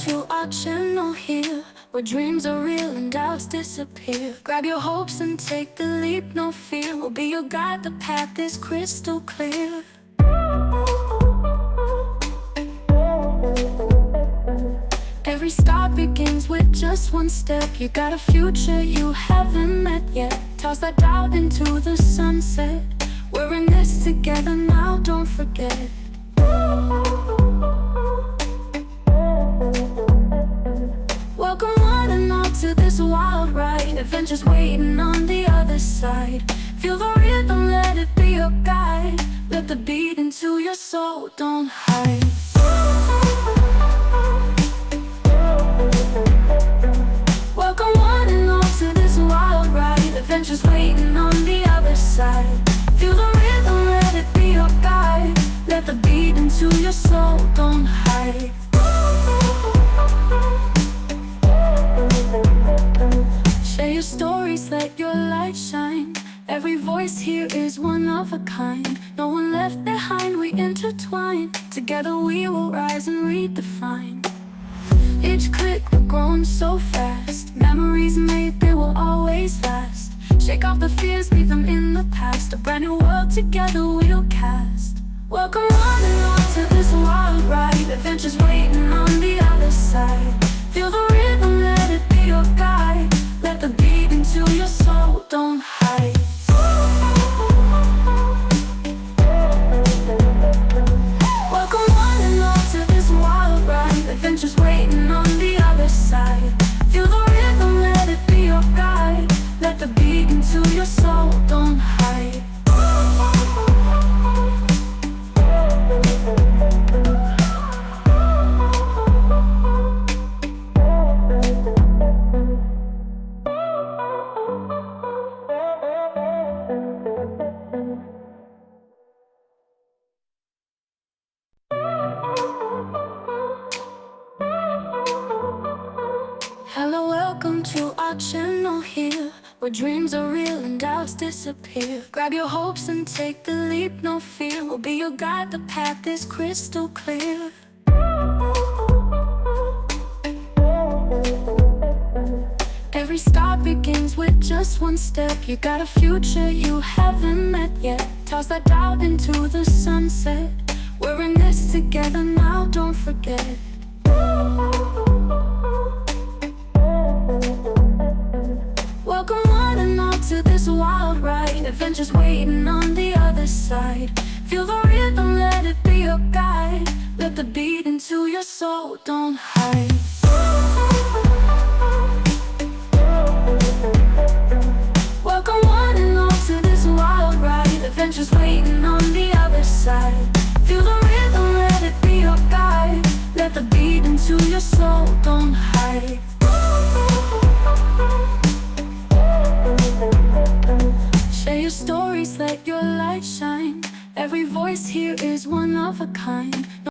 to our channel here, where dreams are real and doubts disappear. Grab your hopes and take the leap, no fear. We'll be your guide, the path is crystal clear. Every start begins with just one step. You got a future you haven't met yet. Toss that doubt into the sunset. We're in this together now, don't forget. Welcome one and all to this wild ride. Adventures waiting on the other side. Feel the rhythm, let it be your guide. Let the beat into your soul, don't hide. Welcome one and all to this wild ride. Adventures waiting on the other side. Feel the rhythm, let it be your guide. Let the beat into your soul, don't hide. Share your stories, let your light shine. Every voice here is one of a kind. No one left behind, we intertwine. Together we will rise and redefine. Each click, we're growing so fast. Memories made, they will always last. Shake off the fears, leave them in the past. A brand new world together we'll cast. Welcome one and all to this wild ride. Adventures waiting on the other side. Feel the rhythm, let it be your guide. Let the beat into your soul, don't hide. Welcome one and all to this wild ride. Adventures waiting on the other side. Feel the rhythm, let it be your guide. Let the beat into your soul, don't hide. Hello, welcome to our channel here, where dreams are real and doubts disappear. Grab your hopes and take the leap, no fear. We'll be your guide, the path is crystal clear. Every start begins with just one step. You got a future you haven't met yet. Toss that doubt into the sunset. We're in this together now, don't forget. Welcome one and all to this wild ride. Adventures waiting on the other side. Feel the rhythm, let it be your guide. Let the beat into your soul, don't hide. Welcome one and all to this wild ride. Adventures waiting on the other side. Feel the rhythm, let it be your guide. Let the beat into your soul, don't hide. Share your stories, let your light shine. Every voice here is one of a kind.